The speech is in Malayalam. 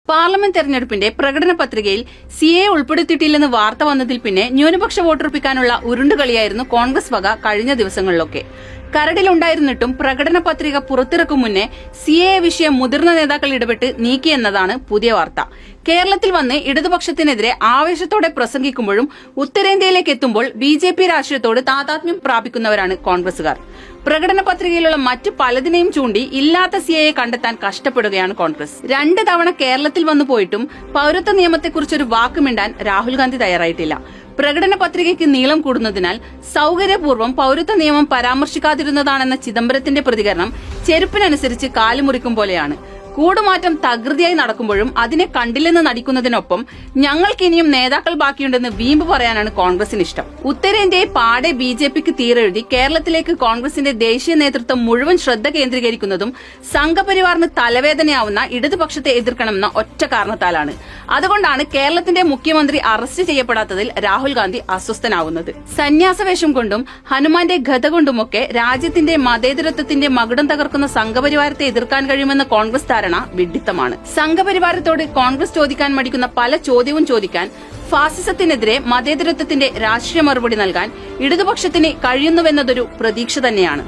പാർലമെന്റ് തെരഞ്ഞെടുപ്പിന്റെ പ്രകടന പത്രികയിൽ സിഎ ഉൾപ്പെടുത്തിയിട്ടില്ലെന്ന് വാർത്ത വന്നതിൽ പിന്നെ ന്യൂനപക്ഷ വോട്ടുറപ്പിക്കാനുള്ള ഉരുണ്ടുകളിയായിരുന്നു കോൺഗ്രസ് വക കഴിഞ്ഞ ദിവസങ്ങളിലൊക്കെ. കരടിലുണ്ടായിരുന്നിട്ടും പ്രകടന പത്രിക പുറത്തിറക്കും മുന്നേ സിഎ വിഷയം മുതിർന്ന നേതാക്കൾ ഇടപെട്ട് നീക്കിയെന്നതാണ് പുതിയ വാർത്ത. കേരളത്തിൽ വന്ന് ഇടതുപക്ഷത്തിനെതിരെ ആവേശത്തോടെ പ്രസംഗിക്കുമ്പോഴും ഉത്തരേന്ത്യയിലേക്ക് എത്തുമ്പോൾ ബിജെപി രാഷ്ട്രീയത്തോട് താതാത്മ്യം പ്രാപിക്കുന്നവരാണ് കോൺഗ്രസുകാർ. പ്രകടന പത്രികയിലുള്ള മറ്റ് പലതിനെയും ചൂണ്ടി ഇല്ലാത്ത സിഎയെ കണ്ടെത്താൻ കഷ്ടപ്പെടുകയാണ് കോൺഗ്രസ്. 2 തവണ കേരളത്തിൽ വന്നു പോയിട്ടും പൌരത്വ നിയമത്തെക്കുറിച്ചൊരു വാക്കുമിണ്ടാൻ രാഹുൽ ഗാന്ധി തയ്യാറായിട്ടില്ല. പ്രകടന പത്രികയ്ക്ക് നീളം കൂടുന്നതിനാൽ സൌകര്യപൂർവ്വം പൌരത്വ നിയമം പരാമർശിക്കാതിരുന്നതാണെന്ന ചിദംബരത്തിന്റെ പ്രതികരണം ചെരുപ്പിനനുസരിച്ച് കാലുമുറിക്കും പോലെയാണ്. കൂടുമാറ്റം തകൃതിയായി നടക്കുമ്പോഴും അതിനെ കണ്ടില്ലെന്ന് നടിക്കുന്നതിനൊപ്പം ഞങ്ങൾക്കിനിയും നേതാക്കൾ ബാക്കിയുണ്ടെന്ന് വീമ്പ് പറയാനാണ് കോൺഗ്രസിന് ഇഷ്ടം. ഉത്തരേന്ത്യയെ പാടെ ബിജെപിക്ക് തീരെഴുതി കേരളത്തിലേക്ക് കോൺഗ്രസിന്റെ ദേശീയ നേതൃത്വം മുഴുവൻ ശ്രദ്ധ കേന്ദ്രീകരിക്കുന്നതും സംഘപരിവാറിന് തലവേദനയാവുന്ന ഇടതുപക്ഷത്തെ എതിർക്കണമെന്ന ഒറ്റ കാരണത്താലാണ്. അതുകൊണ്ടാണ് കേരളത്തിന്റെ മുഖ്യമന്ത്രി അറസ്റ്റ് ചെയ്യപ്പെടാത്തതിൽ രാഹുൽ ഗാന്ധി അസ്വസ്ഥനാവുന്നത്. സന്യാസവേഷം കൊണ്ടും ഹനുമാന്റെ ഗത കൊണ്ടുമൊക്കെ രാജ്യത്തിന്റെ മതേതരത്വത്തിന്റെ മകുടം തകർക്കുന്ന സംഘപരിവാരത്തെ എതിർക്കാൻ കഴിയുമെന്ന കോൺഗ്രസ് ധാരണ വിഡ്ഢിത്തമാണ്. സംഘപരിവാരത്തോട് കോൺഗ്രസ് ചോദിക്കാൻ മടിക്കുന്ന പല ചോദ്യവും ചോദിക്കാൻ, ഫാസിസത്തിനെതിരെ മതേതരത്വത്തിന്റെ രാഷ്ട്രീയ മറുപടി നൽകാൻ ഇടതുപക്ഷത്തിന് കഴിയുന്നുവെന്നതൊരു പ്രതീക്ഷ തന്നെയാണ്.